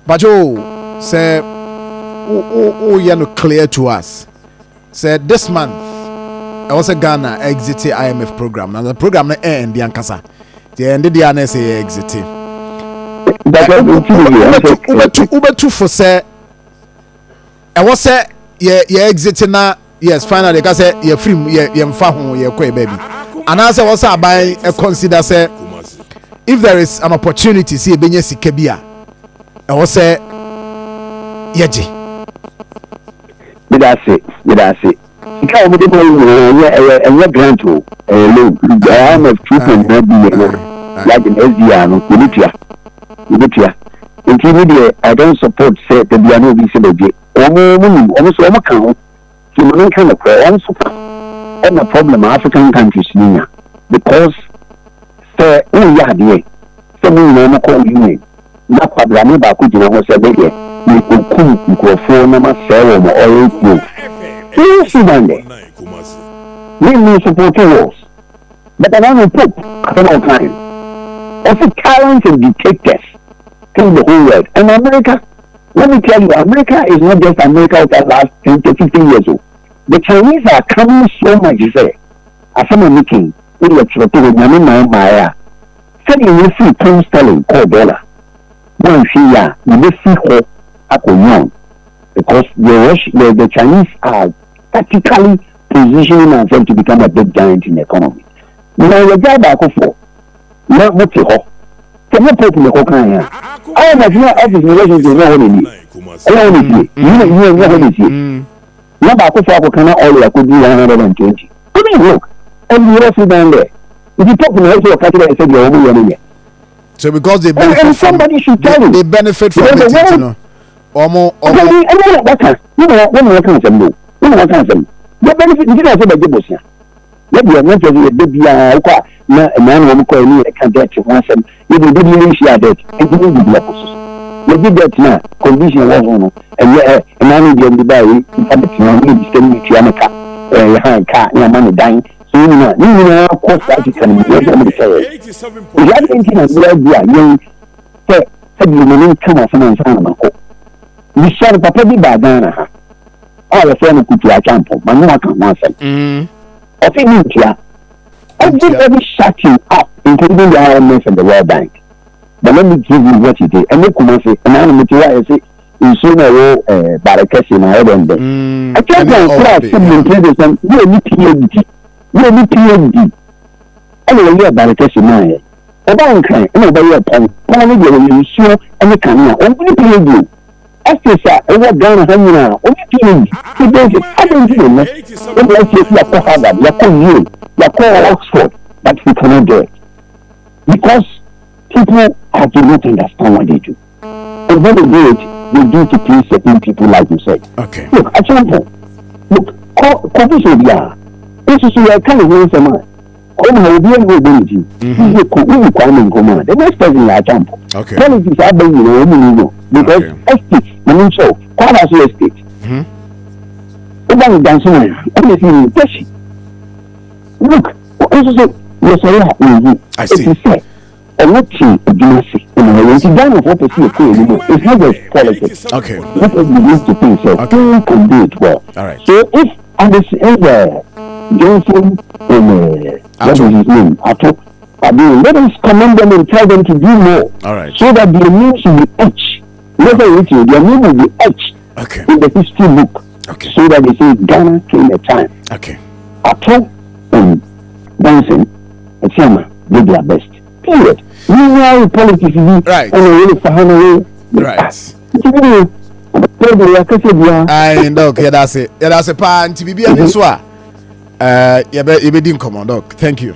But say you know clear to us. Say this month I was a Ghana exit IMF program. And the program na end the ankasa. The end the ana say exit. Uber two for say I was say yeah exit na yes finally because say you free you mfa ho you kwe baby. And as I was buy consider say if there is an opportunity see benye sika bia I was say yeje did I say because we did grant to loan I am a 2.9 billion like an SDR no Kulitia intermediate I don't support say the biano be say almost count to kind of and the problem African countries niya because say some call union na problem ba ku jina ho say be ni ku microphone na ma say mo oil ku you see that we support wars but I don't put all time also tyrants and dictators kill the whole world and America let me tell you America is not just America of the last 10 to 15 years old. The Chinese are coming so much as I'm making with the Chile my said you will see pound sterling called dollar. One year you will see her up young because the Chinese are practically positioning themselves to become a big giant in the economy. Now the guy back for not what you hope. Can you put in the Hokaya? I am not office relations with no one. You Number of cannot all could be 120. I mean, look, and you also down there. If you talk to the capital, I said you're over. So because they benefit and somebody should tell you they benefit from it, you know. Or more. You know what can some the benefit you know the business. Let me not just a baby a man who call me a candidate once and you will be share that and you will be the you did that now. Condition was on, and I need to buy it. You can be a car, your money dying. So you know, of course, I can be say. We have anything as well, young. Said you may come as an ensemble. We shall probably by Ghana. All the family could be a campo, but no one can answer. I think India, I did every shut you up, including the IMF and the World Bank. But let me give you what it is. And you come say, and I'm material say, in so many barricades in our own day. I can't say, some tradition, you need PhD. You need PhD. Anyway, you're barricades in my head. About kind, nobody upon, only you sure, and you can now, only PhD. After that, over Ghana, only PhD. I don't know. Let's say you're called Harvard, you're called Yale, you're called Oxford, but we cannot do it. Because people have to not understand what they do. And when they do it, they do to please certain people like you said. Okay. Look, example. Look, Kofi this is your kind of way someone. Will be able to do it. This is a command. The next person is example. Okay. Politics are being you because estates, and so, quite as your estate. Look, I see. And what she agency, when she done what to see anymore, it's not just politics. Okay. What is the need to think so? Who can do it well? All right. So if and this Johnson and what is his name? Let us commend them and tell them to do more. All right. So that their names will be etched. Their name will be etched in the history book. Okay. So that they say Ghana came a time. Okay. Ato and Johnson and Chama did their best. Period. Meanwhile, politics right. Right. I know. Okay, that's it. Yeah, that's a pan. To be this one. You be doing command, dog. Thank you.